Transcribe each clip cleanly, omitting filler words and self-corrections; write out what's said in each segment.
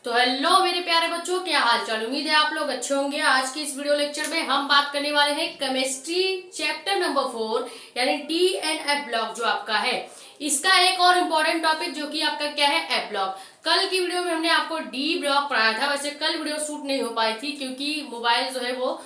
तो हेलो मेरे प्यारे बच्चों, क्या हाल चाल। उम्मीद है आप लोग अच्छे होंगे। आज की इस वीडियो लेक्चर में हम बात करने वाले हैं केमिस्ट्री चैप्टर नंबर 4 यानी डी एंड एफ ब्लॉक जो आपका है। इसका एक और इम्पोर्टेंट टॉपिक जो कि आपका क्या है, एफ ब्लॉक। कल की वीडियो में हमने आपको डी ब्लॉक पढ़ाया था। वैसे कल वीडियो शूट नहीं हो पाई थी क्योंकि मोबाइल जो है वो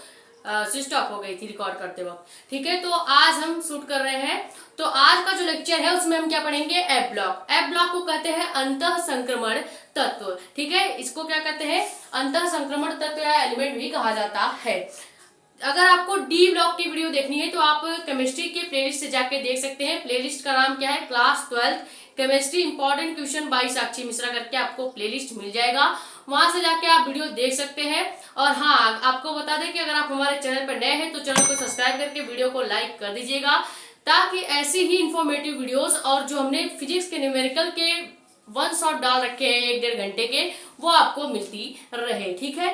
स्विच ऑफ हो गई थी रिकॉर्ड करते वक्त। ठीक है, तो आज हम शूट कर रहे हैं। तो आज का जो लेक्चर है उसमें हम क्या पढ़ेंगे, एफ ब्लॉक। एफ ब्लॉक को कहते हैं अंतः संक्रमण तत्व। ठीक है, इसको क्या कहते हैं, अंतः संक्रमण तत्व या एलिमेंट भी कहा जाता है। अगर आपको डी ब्लॉक की वीडियो देखनी है तो आप केमिस्ट्री के प्लेलिस्ट से जाके देख सकते हैं। प्लेलिस्ट का नाम क्या है, class 12 chemistry important question by Sakshi Mishra करके आपको प्लेलिस्ट मिल जाएगा। वहां से जाके आप वीडियो देख सकते हैं। और हाँ, आपको बता दें कि अगर आप हमारे चैनल पर नए हैं तो चैनल को सब्सक्राइब करके वीडियो को लाइक कर दीजिएगा, ताकि ऐसी ही इंफॉर्मेटिव वीडियोस और जो हमने फिजिक्स के न्यूमेरिकल के वन शॉट डाल रखे हैं 1-1.5 घंटे के, वो आपको मिलती रहे। ठीक है,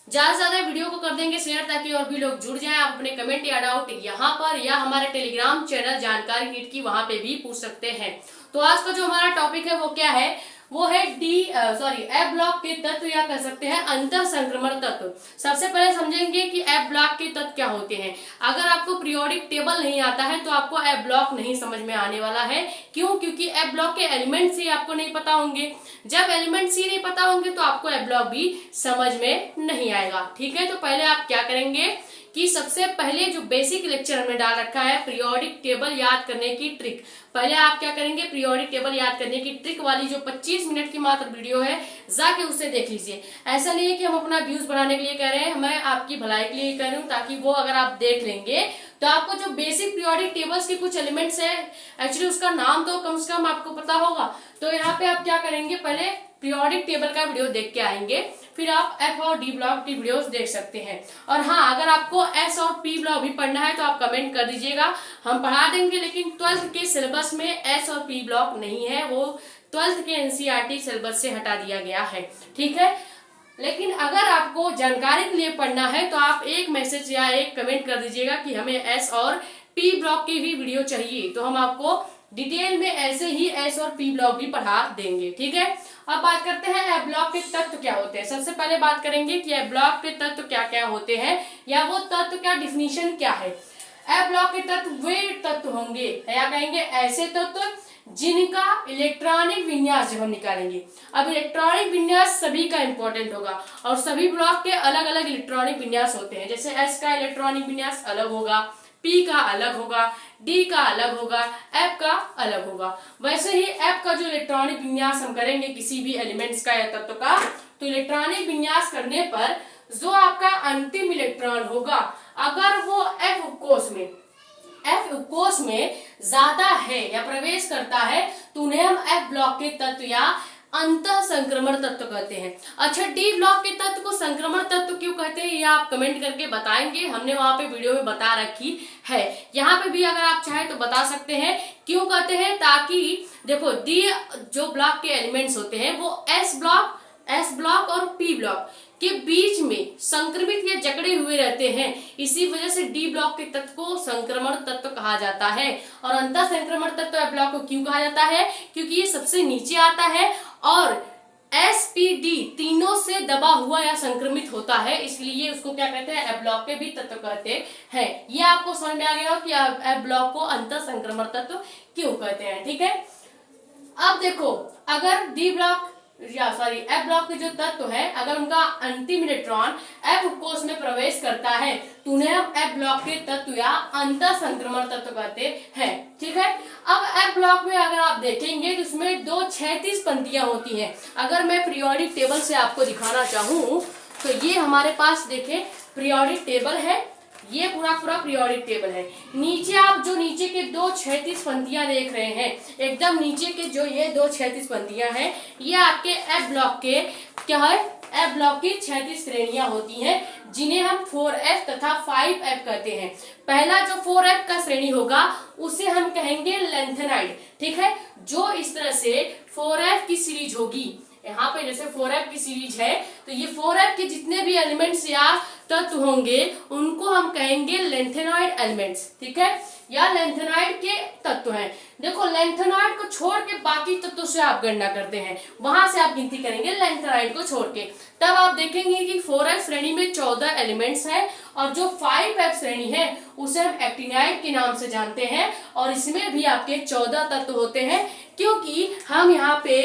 ज्यादा से ज्यादा वीडियो को कर देंगे शेयर ताकि और भी लोग जुड़ जाएं। आप अपने कमेंट या डाउट यहाँ पर या हमारे टेलीग्राम चैनल जानकारी नीट की वहां पे भी पूछ सकते हैं। तो आज का जो हमारा टॉपिक है वो क्या है, वो है एफ ब्लॉक के तत्व या कह सकते हैं अंतः संक्रमण तत्व। सबसे पहले समझेंगे कि एफ ब्लॉक के तत्व क्या होते हैं। अगर आपको पीरियोडिक टेबल नहीं आता है तो आपको एफ ब्लॉक नहीं समझ में आने वाला है। क्यों? क्योंकि एफ ब्लॉक के एलिमेंट ही आपको नहीं पता होंगे। जब एलिमेंट्स ही नहीं पता होंगे तो आपको एफ ब्लॉक भी समझ में नहीं आएगा। ठीक है, तो पहले आप क्या करेंगे कि सबसे पहले जो बेसिक लेक्चर हमने डाल रखा है पीरियोडिक टेबल याद करने की ट्रिक, पहले आप क्या करेंगे, पीरियोडिक टेबल याद करने की ट्रिक वाली जो 25 मिनट की मात्र वीडियो है जाके उसे देख लीजिए। ऐसा नहीं है कि हम अपना व्यूज बढ़ाने के लिए कह रहे हैं, मैं आपकी भलाई के लिए कह रही हूँ, ताकि वो अगर आप देख लेंगे तो आपको जो बेसिक पीरियोडिक टेबल्स के कुछ एलिमेंट्स है, एक्चुअली उसका नाम तो कम से कम आपको पता होगा। तो यहाँ पे आप क्या करेंगे, पहले पीरियोडिक टेबल का वीडियो देख के आएंगे, फिर आप एफ और डी ब्लॉक की वीडियोस देख सकते हैं। और हाँ, अगर आपको एस और पी ब्लॉक भी पढ़ना है तो आप कमेंट कर दीजिएगा, हम पढ़ा देंगे। लेकिन 12th के सिलेबस में एस और पी ब्लॉक नहीं है, वो 12th के एनसीईआरटी सिलेबस से हटा दिया गया है। ठीक है, लेकिन अगर आपको जानकारी के लिए पढ़ना है तो आप एक मैसेज या एक कमेंट कर दीजिएगा कि हमें एस और पी ब्लॉक की भी वीडियो चाहिए, तो हम आपको डिटेल में ऐसे ही एस और पी ब्लॉक भी पढ़ा देंगे। ठीक है, अब बात करते हैं एफ ब्लॉक के तत्व क्या होते हैं। सबसे पहले बात करेंगे कि एफ ब्लॉक के तत्व क्या क्या होते हैं, या वो तत्व का डिफिनीशन क्या है। एफ ब्लॉक के तत्व वे तत्व होंगे या कहेंगे ऐसे तत्व जिनका इलेक्ट्रॉनिक विन्यास जब हम निकालेंगे। अब इलेक्ट्रॉनिक विन्यास सभी का इंपॉर्टेंट होगा और सभी ब्लॉक के अलग अलग इलेक्ट्रॉनिक विन्यास होते हैं। जैसे एस का इलेक्ट्रॉनिक विन्यास अलग होगा, पी का अलग होगा, डी का अलग होगा, एफ का अलग होगा। वैसे ही एफ का जो इलेक्ट्रॉनिक विन्यास हम करेंगे किसी भी एलिमेंट्स का या तत्व का, तो इलेक्ट्रॉनिक विन्यास करने पर जो आपका अंतिम इलेक्ट्रॉन होगा, अगर वो एफ कोश में ज्यादा है या प्रवेश करता है तो उन्हें हम एफ ब्लॉक के तत्व या अंतः संक्रमण तत्व कहते हैं। अच्छा, डी ब्लॉक के तत्व को संक्रमण तत्व क्यों कहते हैं, ये आप कमेंट करके बताएंगे, हमने वहां पे वीडियो में बता रखी है। यहाँ पे भी अगर आप चाहें तो बता सकते हैं क्यों कहते हैं, ताकि देखो डी जो ब्लॉक के एलिमेंट्स होते हैं वो एस ब्लॉक और पी ब्लॉक के बीच में संक्रमित या जकड़े हुए रहते हैं। इसी वजह से डी ब्लॉक के तत्व को संक्रमण तत्व कहा जाता है। और अंतः संक्रमण तत्व एफ ब्लॉक को क्यों कहा जाता है, क्योंकि ये सबसे नीचे आता है और एस पी डी तीनों से दबा हुआ या संक्रमित होता है, इसलिए उसको क्या कहते हैं, एफ ब्लॉक के भी तत्व कहते हैं। ये आपको समझ में आ गया हो कि एफ ब्लॉक को अंतः संक्रमण तत्व क्यों कहते हैं। ठीक है, अब देखो, अगर एफ ब्लॉक के जो तत्व है, अगर उनका अंतिम इलेक्ट्रॉन एफ कोश में प्रवेश करता है तो उन्हें हम एफ ब्लॉक के तत्व या अंतः संक्रमण तत्व कहते हैं। ठीक है, अब एफ ब्लॉक में अगर आप देखेंगे तो इसमें 2 क्षैतिज पंक्तियां होती हैं। अगर मैं पीरियोडिक टेबल से आपको दिखाना चाहूं तो ये हमारे पास देखें पीरियोडिक टेबल है, ये पूरा पीरियोडिक टेबल है। नीचे आप जो नीचे के 2 क्षैतिज पंक्तियां देख रहे हैं, एकदम नीचे के जो ये 2 क्षैतिज पंक्तियां हैं, ये आपके एफ ब्लॉक के क्या है, एफ ब्लॉक की क्षैतिज श्रेणियां होती हैं, जिन्हें हम 4F तथा 5F कहते हैं। पहला जो 4F का श्रेणी होगा उसे हम कहेंगे लेंथेनाइड। ठीक है, जो इस तरह से 4F की सीरीज होगी, यहाँ पे जैसे 4f की सीरीज है तो ये 4f के जितने भी एलिमेंट्स या तत्व होंगे उनको हम कहेंगे लेंथेनॉइड एलिमेंट्स, ठीक है, या लेंथेनॉइड के तत्व हैं। देखो लेंथेनॉइड को छोड़ के बाकी तत्वों से आप गणना करते हैं, वहां से आप गिनती करेंगे लेंथेनॉइड को छोड़ के, तब आप देखेंगे कि 4f श्रेणी में 14 एलिमेंट्स हैं और जो 5f श्रेणी है उसे हम एक्टिनाइड के नाम से जानते हैं और इसमें भी आपके 14 तत्व होते हैं, क्योंकि हम यहाँ पे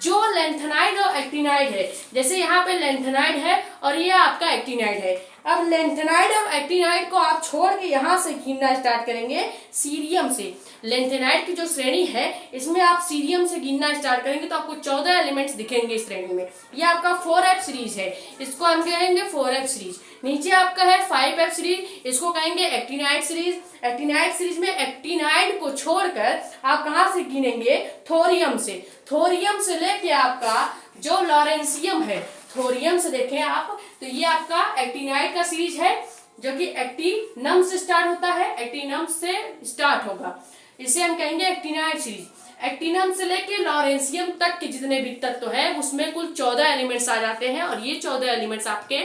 जो लेंथेनाइड और एक्टिनाइड है, जैसे यहाँ पे लेंथेनाइड है और ये आपका एक्टिनाइड है, अब लेंथेनाइड और एक्टिनाइड को आप छोड़ के यहाँ से गिनना स्टार्ट करेंगे सीरियम से। लेंथेनाइड की जो श्रेणी है इसमें आप सीरियम से गिनना स्टार्ट करेंगे तो आपको 14 एलिमेंट्स दिखेंगे इस श्रेणी में। ये आपका 4f सीरीज है, इसको हम कहेंगे 4f सीरीज। नीचे आपका है 5f सीरीज, इसको कहेंगे एक्टिनाइड सीरीज। एक्टिनाइड सीरीज में एक्टिनाइड को छोड़कर आप कहाँ से गिनेंगे, थोरियम से। थोरियम से लेके आपका जो लॉरेंसियम है, थोरियम से देखें आप तो ये आपका एक्टिनाइड का सीरीज है जो कि एक्टिनम से स्टार्ट होता है, एक्टिनम से स्टार्ट होगा, इसे हम कहेंगे एक्टिनाइड सीरीज। एक्टिनम से लेके लॉरेंसियम तक के जितने भी तत्व हैं उसमें कुल 14 एलिमेंट्स आ जाते हैं और ये 14 एलिमेंट्स आपके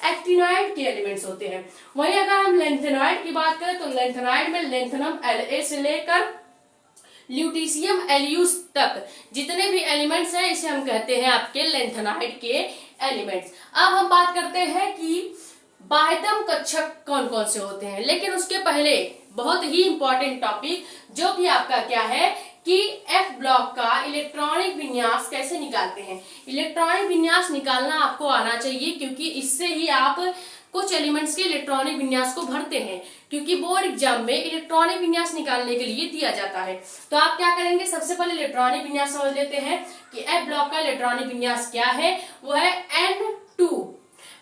एक्टिनाइड के एलिमेंट्स होते हैं। वहीं अगर हम लेंथेनॉइड की बात करें तो लेंथेनॉइड में लेंथेनम La से लेकर ल्यूटीशियम एल्यूस तक जितने भी एलिमेंट्स हैं इसे हम कहते हैं आपके लेंथेनॉइड के एलिमेंट्स। अब हम बात करते हैं कि बाह्यतम कक्षक कौन कौन से होते हैं, लेकिन उसके पहले बहुत ही इंपॉर्टेंट टॉपिक जो कि आपका क्या है कि एफ ब्लॉक का इलेक्ट्रॉनिक विन्यास कैसे निकालते हैं। इलेक्ट्रॉनिक विन्यास निकालना आपको आना चाहिए क्योंकि इससे ही आप कुछ एलिमेंट्स के इलेक्ट्रॉनिक विन्यास को भरते हैं, क्योंकि बोर्ड एग्जाम में इलेक्ट्रॉनिक विन्यास निकालने के लिए दिया जाता है। तो आप क्या करेंगे, सबसे पहले इलेक्ट्रॉनिक विन्यास समझ लेते हैं कि एफ ब्लॉक का इलेक्ट्रॉनिक विन्यास क्या है। वो है N2।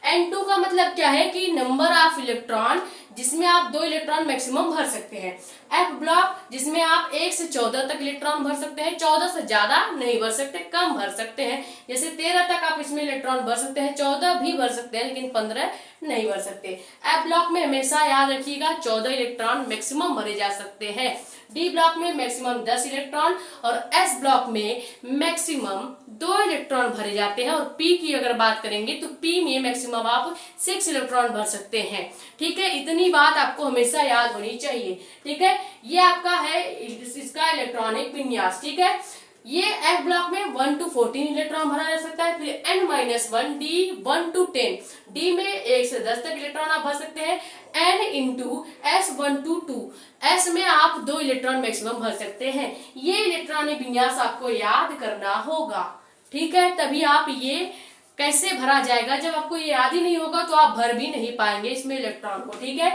N2 का मतलब क्या है कि नंबर ऑफ इलेक्ट्रॉन जिसमें आप 2 इलेक्ट्रॉन मैक्सिमम भर सकते हैं। एफ ब्लॉक जिसमें आप 1 से 14 तक इलेक्ट्रॉन भर सकते हैं, 14 से ज्यादा नहीं भर सकते, कम भर सकते हैं। जैसे 13 तक आप इसमें इलेक्ट्रॉन भर सकते हैं, 14 भी भर सकते हैं लेकिन 15 नहीं भर सकते। एफ ब्लॉक में हमेशा याद रखिएगा 14 इलेक्ट्रॉन मैक्सिमम भरे जा सकते हैं। डी ब्लॉक में मैक्सिमम 10 इलेक्ट्रॉन और एस ब्लॉक में मैक्सिमम 2 इलेक्ट्रॉन भरे जाते हैं। और पी की अगर बात करेंगे तो पी में मैक्सिमम आप 6 इलेक्ट्रॉन भर सकते हैं। ठीक है, इतनी बात आपको हमेशा याद होनी चाहिए। ठीक है, ये आपका है इसका इलेक्ट्रॉनिक विन्यास। ठीक है, ये एफ ब्लॉक में 1 to 14 इलेक्ट्रॉन भरा जा सकता है। फिर n-1 डी 1 to 10, डी में 1 से 10 तक इलेक्ट्रॉन आप भर सकते हैं। n into S 1 to 2, S में आप 2 इलेक्ट्रॉन मैक्सिमम भर सकते हैं। ये इलेक्ट्रॉनिक विन्यास आपको याद करना होगा। ठीक है, तभी आप ये कैसे भरा जाएगा, जब आपको ये याद ही नहीं होगा तो आप भर भी नहीं पाएंगे इसमें इलेक्ट्रॉन को। ठीक है,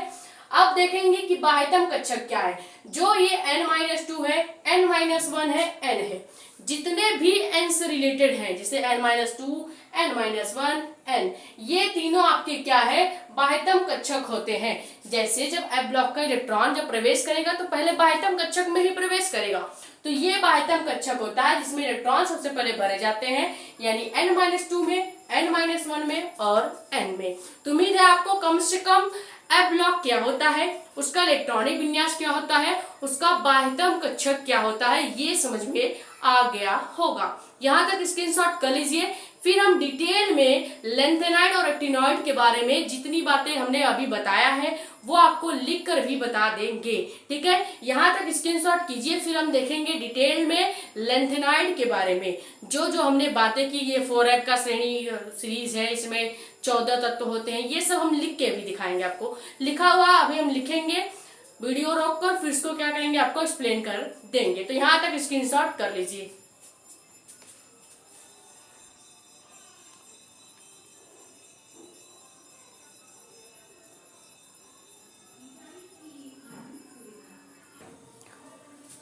अब देखेंगे कि बाह्यतम कक्षक क्या है। जो ये n-2 है, n-1 है, n है, जितने भी n से रिलेटेड हैं जैसे n-2, n-1, n, ये तीनों आपके क्या है, बाह्यतम कक्षक होते हैं। जैसे जब एफ ब्लॉक का इलेक्ट्रॉन जब प्रवेश करेगा तो पहले बाह्यतम कक्षक में ही प्रवेश करेगा, तो ये बाह्यतम कक्षक होता है जिसमें इलेक्ट्रॉन सबसे पहले भरे जाते हैं, यानी n-2 में, n-1 में और n में। तो उम्मीद है आपको कम से कम एफ ब्लॉक क्या होता है, उसका इलेक्ट्रॉनिक विन्यास क्या होता है, उसका बाह्यतम कक्षक क्या होता है, ये समझ में आ गया होगा। यहाँ तक स्क्रीनशॉट कर लीजिए। फिर हम डिटेल में लेंथेनाइड और एक्टिनॉइड के बारे में जितनी बातें हमने अभी बताया है वो आपको लिख कर भी बता देंगे। ठीक है, यहाँ तक स्क्रीनशॉट कीजिए। फिर हम देखेंगे डिटेल में लेंथेनाइड के बारे में जो जो हमने बातें की। ये 4f का श्रेणी सीरीज है, इसमें 14 तत्व होते हैं, ये सब हम लिख के भी दिखाएंगे आपको। लिखा हुआ अभी हम लिखेंगे, वीडियो रोक कर फिर इसको क्या करेंगे, आपको एक्सप्लेन कर देंगे। तो यहाँ तक स्क्रीनशॉट कर लीजिए।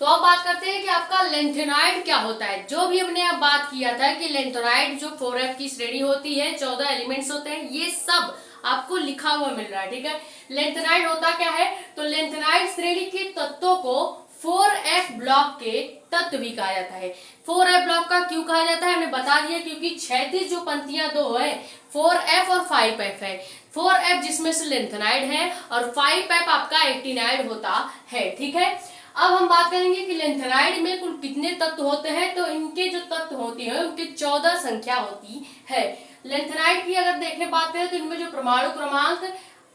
तो अब बात करते हैं कि आपका लेंथेनाइड क्या होता है। जो भी हमने अब बात किया था कि लेंथेनाइड जो 4f की श्रेणी होती है, 14 एलिमेंट्स होते हैं, ये सब आपको लिखा हुआ मिल रहा है। ठीक है, लेंथेनाइड होता क्या है, तो लेंथेनाइड श्रेणी के तत्वों को 4f ब्लॉक के तत्व भी कहा जाता है। 4f ब्लॉक का क्यों कहा जाता है, हमने बता दिया क्योंकि क्षैतिज जो पंक्तियां दो है 4f और 5f है। 4f जिसमें से लेंथेनाइड है और 5f आपका एक्टिनाइड होता है। ठीक है, अब हम बात करेंगे कि लेंथेनाइड में कुल कितने तत्व होते हैं। तो इनके इनके जो तत्व होते हैं उनकी 14 संख्या होती है। लेंथेनाइड की अगर देखें बात करें तो इनमें जो परमाणु क्रमांक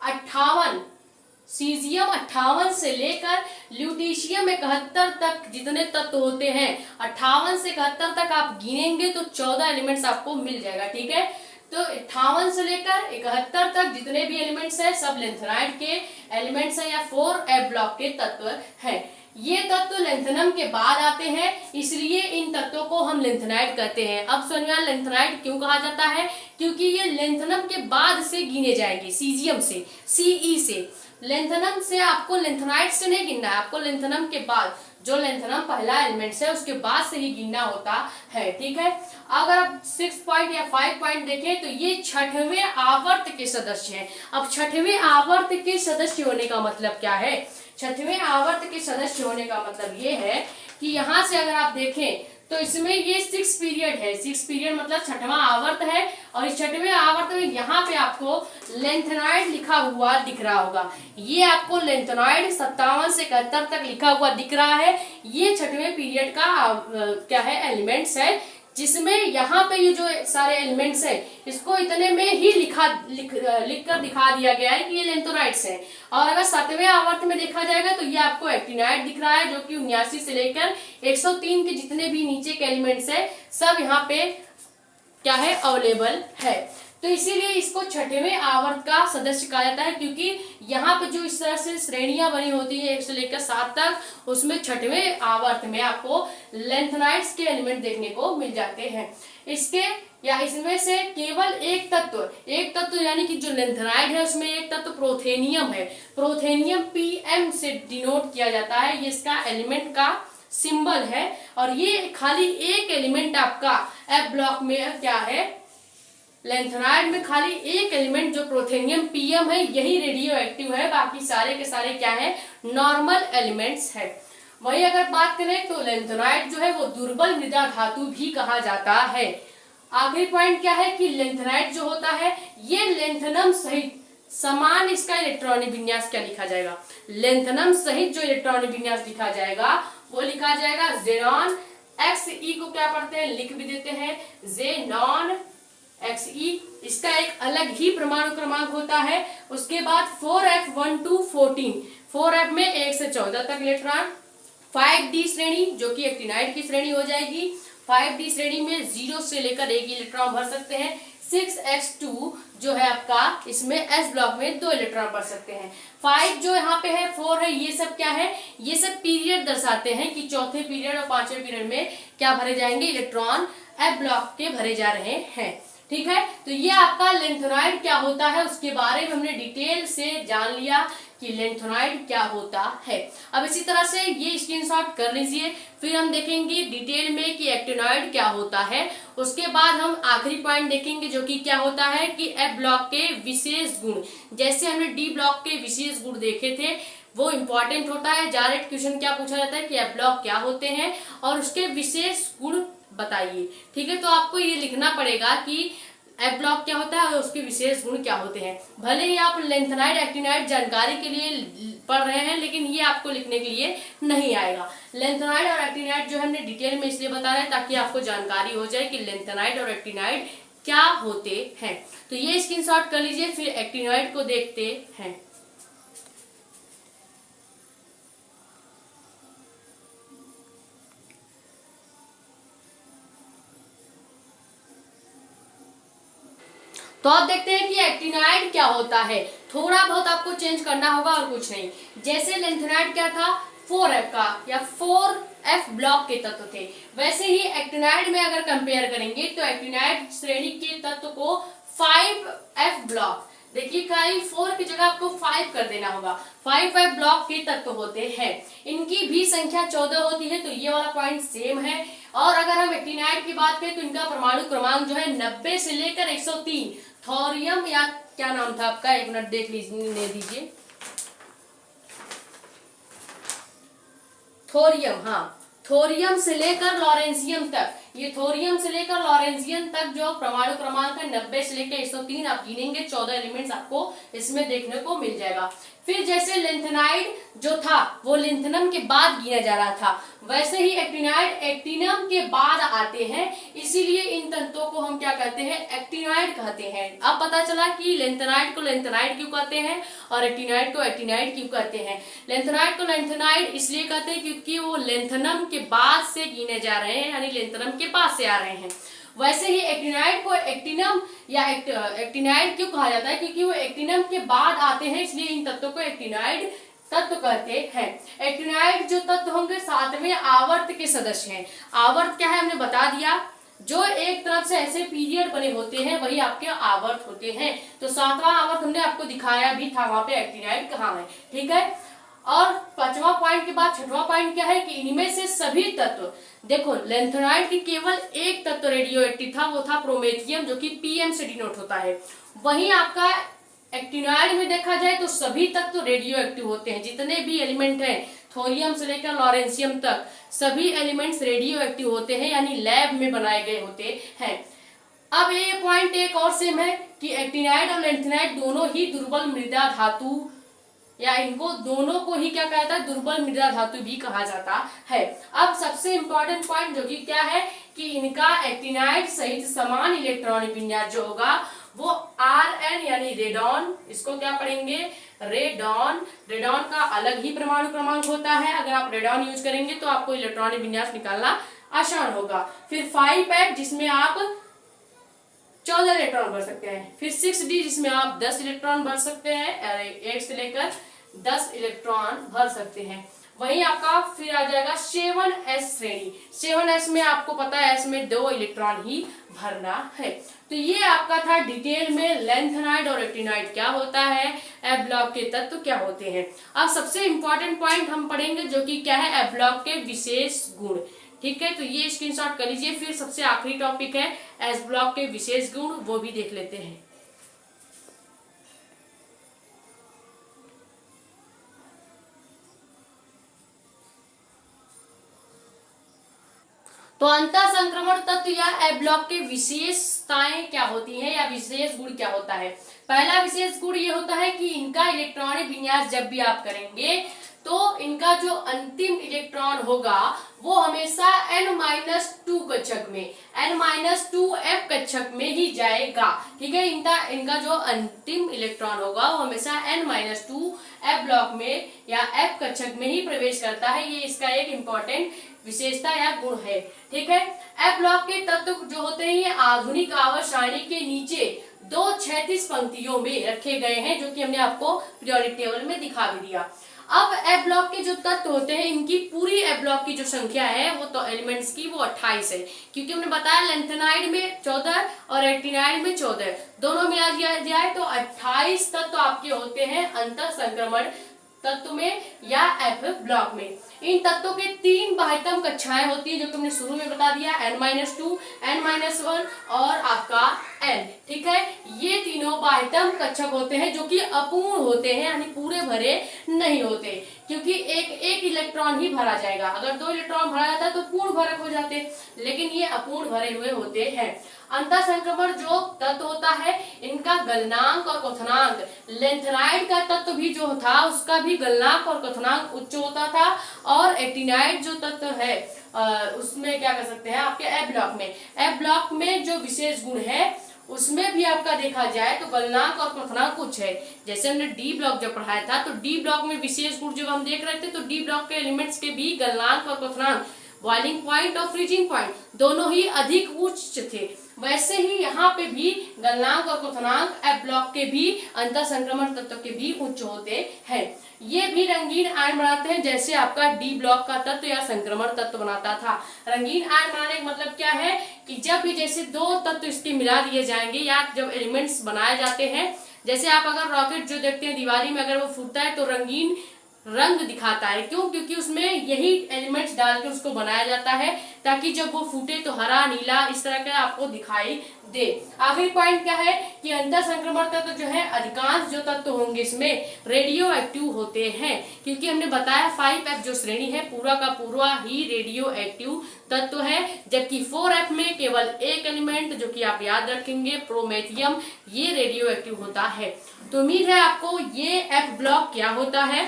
58, सीजियम 58 से लेकर ल्यूटीशियम 71 तक जितने तत्व होते हैं, 58 से 71 तक आप गिनेंगे तो 14 एलिमेंट्स आपको मिल जाएगा। ठीक है, तो 58 से लेकर 71 तक जितने भी एलिमेंट्स हैं सब लेंथेनाइड के एलिमेंट्स हैं या 4f ब्लॉक के तत्व हैं। ये तत्व लेंथेनम के बाद आते हैं, इसलिए इन तत्वों को हम लेंथेनाइड कहते हैं। अब सुनिए लेंथेनाइड क्यों कहा जाता है, क्योंकि ये लेंथेनम के बाद से गिने जाएंगे, सीजियम से, सीई से। लेंथेनम से आपको लेंथेनाइड से नहीं गिनना है, आपको लेंथेनम के बाद जो लेंथेनम पहला एलिमेंट्स है उसके बाद से ही गिनना होता है। ठीक है, अगर आप 6 पॉइंट या 5 पॉइंट देखें तो ये छठवें आवर्त के सदस्य हैं। अब छठवें आवर्त के सदस्य होने का मतलब क्या है, छठवें आवर्त के सदस्य होने का मतलब ये है कि यहाँ से अगर आप देखें तो इसमें ये 6 पीरियड है, 6 पीरियड मतलब छठवां आवर्त है। और इस छठवें आवर्त में यहाँ पे आपको लेंथेनाइड लिखा हुआ दिख रहा होगा, ये आपको लेंथेनाइड 57 से 71 तक लिखा हुआ दिख रहा है। ये छठवें पीरियड का क्या है, एलिमेंट्स है, जिसमें यहाँ पे ये जो सारे एलिमेंट्स हैं इसको इतने में ही लिख कर दिखा दिया गया है कि ये लेंथेनाइड्स हैं। और अगर 7वें आवर्त में देखा जाएगा तो ये आपको एक्टिनाइड दिख रहा है, जो कि 79 से लेकर 103 के जितने भी नीचे के एलिमेंट्स हैं सब यहाँ पे क्या है, अवेलेबल है। तो इसीलिए इसको छठवें आवर्त का सदस्य कहा जाता है, क्योंकि यहाँ पे जो इस तरह से श्रेणियां बनी होती है 1 से लेकर 7 तक, उसमें छठवें आवर्त में आपको लेंथेनाइड्स के एलिमेंट देखने को मिल जाते हैं। इसके या इसमें से केवल एक तत्व यानी कि जो लेंथेनाइड है उसमें एक तत्व प्रोथेनियम है, प्रोथेनियम PM से डिनोट किया जाता है, ये इसका एलिमेंट का सिंबल है। और ये खाली एक एलिमेंट आपका F ब्लॉक में क्या है, लेंथेनाइड में खाली एक एलिमेंट जो प्रोथेनियम PM है यही रेडियो एक्टिव है, बाकी सारे के सारे क्या है, नॉर्मल एलिमेंट्स है। वही अगर बात करें तो लेंथेनाइड जो है वो दुर्बल मृदा धातु भी कहा जाता है। आखिरी पॉइंट क्या है कि लेंथेनाइड जो होता है ये लेंथेनम सहित समान इसका इलेक्ट्रॉनिक विन्यास क्या लिखा जाएगा, लेंथेनम सहित जो इलेक्ट्रॉनिक विन्यास लिखा जाएगा वो लिखा जाएगा जेनॉन। XE को क्या पढ़ते हैं, लिख भी देते हैं जेनॉन XE। इसका एक अलग ही परमाणु क्रमांक होता है। उसके बाद 4F1214, 4F में 1 से 14 तक इलेक्ट्रॉन। 5D श्रेणी जो कि एक्टिनाइड की श्रेणी हो जाएगी, 5D श्रेणी में 0 से लेकर 1 इलेक्ट्रॉन भर सकते हैं। 6x2 जो है आपका, इसमें S ब्लॉक में 2 इलेक्ट्रॉन भर सकते हैं। 5 जो यहाँ पे है, 4 है, ये सब क्या है, ये सब पीरियड दर्शाते हैं कि चौथे पीरियड और 5वें पीरियड में क्या भरे जाएंगे, इलेक्ट्रॉन F ब्लॉक के भरे जा रहे हैं। ठीक है, तो ये आपका लेंथेनाइड क्या होता है उसके बारे में हमने डिटेल से जान लिया कि लेंथेनाइड क्या होता है। अब इसी तरह से ये स्क्रीनशॉट कर लीजिए, फिर हम देखेंगे डिटेल में कि एक्टिनॉइड क्या होता है। उसके बाद हम आखिरी पॉइंट देखेंगे जो कि क्या होता है कि F ब्लॉक के विशेष गुण। जैसे हमने D ब्लॉक के विशेष गुण देखे थे वो इंपॉर्टेंट होता है, डायरेक्ट क्वेश्चन क्या पूछा जाता है कि F ब्लॉक क्या होते हैं और उसके विशेष गुण बताइए। ठीक है, तो आपको ये लिखना पड़ेगा कि F ब्लॉक क्या होता है और उसके विशेष गुण क्या होते हैं। भले ही आप लेंथेनाइड एक्टिनाइड जानकारी के लिए पढ़ रहे हैं लेकिन ये आपको लिखने के लिए नहीं आएगा। लेंथेनाइड और एक्टिनाइड जो हमने डिटेल में इसलिए बता रहे हैं ताकि आपको जानकारी हो जाए कि लेंथेनाइड और एक्टिनाइड क्या होते हैं। तो ये स्क्रीनशॉट कर लीजिए, फिर एक्टिनाइड को देखते हैं। तो आप देखते हैं कि एक्टिनाइड क्या होता है। थोड़ा बहुत आपको चेंज करना होगा और कुछ नहीं। जैसे लेंथेनाइड क्या था, 4F का या 4F ब्लॉक के तत्व थे, वैसे ही एक्टिनाइड में अगर कंपेयर करेंगे तो एक्टिनाइड श्रेणी के तत्व को 5F ब्लॉक, देखिए खाली 4 की जगह आपको 5 कर देना होगा। 5F ब्लॉक के तत्व होते हैं, इनकी भी संख्या 14 होती है, तो ये वाला पॉइंट सेम है। और अगर हम एक्टिनाइड की बात करें तो इनका परमाणु क्रमांक जो है 90 से लेकर 103। थोरियम या क्या नाम था आपका, एक मिनट देख लीजिए, थोरियम, हाँ, थोरियम से लेकर लॉरेंसियम तक, ये थोरियम से लेकर लॉरेंसियम तक जो परमाणु क्रमांक है 90 से लेकर 103 आप गिनेंगे 14 एलिमेंट्स आपको इसमें देखने को मिल जाएगा। फिर जैसे लेंथेनाइड जो था वो लेंथेनम के बाद गिना जा रहा था, वैसे ही एक्टिनाइड एक्टिनम के बाद आते हैं, इसीलिए इन तंतुओं को हम क्या कहते हैं, एक्टिनाइड कहते हैं। अब पता चला कि लेंथेनाइड को लेंथेनाइड क्यों कहते हैं और एक्टिनाइड को एक्टिनाइड क्यों कहते हैं। लेंथेनाइड को लेंथेनाइड इसलिए कहते हैं क्योंकि वो लेंथेनम के बाद से गिने जा रहे हैं, यानी लेंथेनम के पास से आ रहे हैं। वैसे ही एक्टिनाइड को एक्टिनम या एक्टिनाइड क्यों कहा जाता है, क्योंकि वो एक्टिनम के बाद आते हैं, इसलिए इन तत्वों को एक्टिनाइड तत्व कहते हैं। एक्टिनाइड जो तत्व होंगे 7वें आवर्त के सदस्य हैं। आवर्त क्या है हमने बता दिया, जो एक तरफ से ऐसे पीरियड बने होते हैं वही आपके आवर्त होते हैं। तो 7वां आवर्त हमने आपको दिखाया भी था, वहां पे एक्टिनाइड कहाँ है, ठीक है। और 5वां पॉइंट के बाद 6वां पॉइंट क्या है कि इनमें से सभी तत्व, देखो लेंथेनाइड की केवल एक तत्व रेडियो एक्टिव था, वो था प्रोमेथियम, जो कि पीएम से डिनोट होता है। वहीं आपका एक्टिनाइड में देखा जाए तो सभी तत्व रेडियो एक्टिव होते हैं, जितने भी एलिमेंट हैं थोरियम से लेकर लॉरेंसियम तक सभी एलिमेंट्स रेडियो एक्टिव होते हैं, यानी लैब में बनाए गए होते हैं। अब ये पॉइंट एक और सेम है कि एक्टिनाइड और लेंथेनाइड दोनों ही दुर्बल मृदा धातु, या इनको दोनों को ही क्या कहता है, दुर्बल मृदा धातु भी कहा जाता है। अब सबसे इंपॉर्टेंट पॉइंट जो कि क्या है कि इनका एक्टिनाइड सहित समान इलेक्ट्रॉनिक विन्यास जो होगा वो Rn यानी रेडॉन, इसको क्या पढ़ेंगे, रेडॉन। रेडॉन का अलग ही परमाणु क्रमांक होता है, अगर आप रेडॉन यूज करेंगे तो आपको इलेक्ट्रॉनिक विन्यास निकालना आसान होगा। फिर 5f जिसमें आप 14 इलेक्ट्रॉन भर सकते हैं, फिर 6d जिसमें आप 10 इलेक्ट्रॉन भर सकते हैं, 1 से लेकर 10 इलेक्ट्रॉन भर सकते हैं। वहीं आपका फिर आ जाएगा 7s श्रेणी। 7s में आपको पता है s में 2 इलेक्ट्रॉन ही भरना है। तो ये आपका था डिटेल में लेंथेनाइड और एक्टिनाइड क्या होता है, एफ ब्लॉक के तत्व क्या होते हैं। अब सबसे इंपॉर्टेंट पॉइंट हम पढ़ेंगे जो कि क्या है, एफ ब्लॉक के विशेष गुण, ठीक है। तो ये स्क्रीनशॉट कर लीजिए। फिर सबसे आखिरी टॉपिक है एस ब्लॉक के विशेष गुण, वो भी देख लेते हैं। तो अंतर संक्रमण तत्व या एफ ब्लॉक के विशेषताएं क्या होती हैं या विशेष गुण क्या होता है। पहला विशेष गुण ये होता है कि इनका इलेक्ट्रॉनिक विन्यास जब भी आप करेंगे तो इनका जो अंतिम इलेक्ट्रॉन होगा वो हमेशा n-2 कक्षक में, n-2f कक्षक में ही जाएगा, ठीक है। इनका जो अंतिम इलेक्ट्रॉन होगा वो हमेशा n-2 f ब्लॉक में या f कक्षक में ही प्रवेश करता है। ये इसका एक इम्पोर्टेंट विशेषता या गुण है, ठीक है। एफ ब्लॉक के तत्व जो होते हैं ये आधुनिक आवर्त सारणी के नीचे 2 क्षैतिज पंक्तियों में रखे गए हैं, जो कि हमने आपको पीरियोडिक टेबल में दिखा भी दिया। अब एफ ब्लॉक के जो तत्व होते हैं इनकी पूरी एफ ब्लॉक की जो संख्या है वो तो एलिमेंट्स की वो 28 है, क्योंकि हमने बताया लेंथेनाइड में 14 और एक्टिनाइड में 14, दोनों मिला दिया जाए तो 28 तत्व आपके होते हैं अंतर संक्रमण तत्व में या एफ ब्लॉक में। इन तत्वों के 3 बाह्यतम कक्षाएं होती है, जो कि हमने शुरू में बता दिया, n-2, n-1 और आपका n, ठीक है। ये तीनों बाह्यतम कक्षक होते हैं जो कि अपूर्ण होते हैं, यानी पूरे भरे नहीं होते, क्योंकि एक इलेक्ट्रॉन ही भरा जाएगा। अगर 2 इलेक्ट्रॉन भरा जाता तो पूर्ण भरक हो जाते, लेकिन ये अपूर्ण भरे हुए होते हैं। अंतर संक्रमण जो तत्व होता है इनका गलनांक और क्वथनांक, लेंथेनाइड का तत्व भी जो था उसका भी गलनांक और क्वथनांक उच्च होता था, और एक्टिनाइड जो तत्व है उसमें क्या कर सकते हैं आपके एफ ब्लॉक में जो विशेष गुण है उसमें भी आपका देखा जाए तो गलनांक और क्वथनांक उच्च है। जैसे हमने डी ब्लॉक जब पढ़ाया था तो डी ब्लॉक में विशेष गुण जब हम देख रहे थे तो डी ब्लॉक के एलिमेंट्स के भी गलनांक और क्वथनांक, बॉइलिंग पॉइंट और फ्रीजिंग पॉइंट दोनों ही अधिक उच्च थे। वैसे ही यहाँ पे भी गलनांक और क्वथनांक एफ ब्लॉक के भी अंतर संक्रमण तत्व के भी उच्च होते हैं। ये भी रंगीन आयन बनाते हैं, जैसे आपका डी ब्लॉक का तत्व या संक्रमण तत्व बनाता था। रंगीन आयन बनाने का मतलब क्या है कि जब भी जैसे 2 तत्व इसके मिला दिए जाएंगे या जब एलिमेंट्स बनाए जाते हैं, जैसे आप अगर रॉकेट जो देखते हैं दिवाली में अगर वो फूटता है तो रंगीन रंग दिखाता है, क्यों, क्योंकि उसमें यही एलिमेंट्स डाल के उसको बनाया जाता है ताकि जब वो फूटे तो हरा नीला इस तरह का आपको दिखाई दे। आखिरी पॉइंट क्या है कि अंतर संक्रमण तत्व जो है अधिकांश जो तत्व होंगे इसमें रेडियो एक्टिव होते हैं, क्योंकि हमने बताया 5f जो श्रेणी है पूरा का पूरा ही रेडियो एक्टिव तत्व है। जबकि 4F में केवल एक एलिमेंट जो कि आप याद रखेंगे प्रोमेथियम, ये रेडियो एक्टिव होता है। तो उम्मीद है आपको ये F ब्लॉक क्या होता है,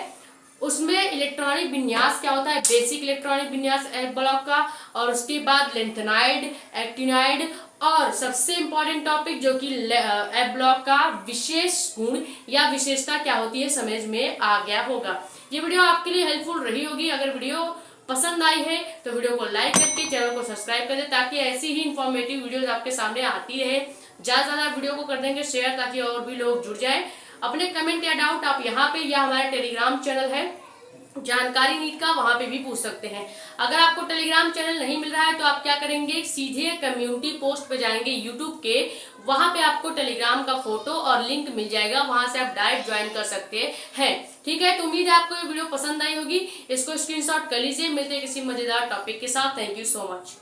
उसमें इलेक्ट्रॉनिक विन्यास क्या होता है, बेसिक इलेक्ट्रॉनिक विन्यास F ब्लॉक का, और उसके बाद लेंथेनाइड, एक्टिनाइड, और सबसे इंपॉर्टेंट टॉपिक जो कि F ब्लॉक का विशेष गुण या विशेषता क्या होती है समझ में आ गया होगा। ये वीडियो आपके लिए हेल्पफुल रही होगी। अगर वीडियो पसंद आई है तो वीडियो को लाइक करके चैनल को सब्सक्राइब कर दें, ताकि ऐसी ही इंफॉर्मेटिव वीडियोस आपके सामने आती रहे। ज्यादा से ज्यादा वीडियो को कर देंगे शेयर, ताकि और भी लोग जुड़ जाएं। अपने कमेंट या डाउट आप यहाँ पे या हमारा टेलीग्राम चैनल है जानकारी नीट का, वहां पे भी पूछ सकते हैं। अगर आपको टेलीग्राम चैनल नहीं मिल रहा है तो आप क्या करेंगे, सीधे कम्युनिटी पोस्ट पे जाएंगे यूट्यूब के, वहां पे आपको टेलीग्राम का फोटो और लिंक मिल जाएगा, वहां से आप डायरेक्ट ज्वाइन कर सकते हैं। ठीक है, तो उम्मीद है आपको ये वीडियो पसंद आई होगी। इसको स्क्रीनशॉट कर लीजिए। मिलते हैं किसी मजेदार टॉपिक के साथ। Thank you so much.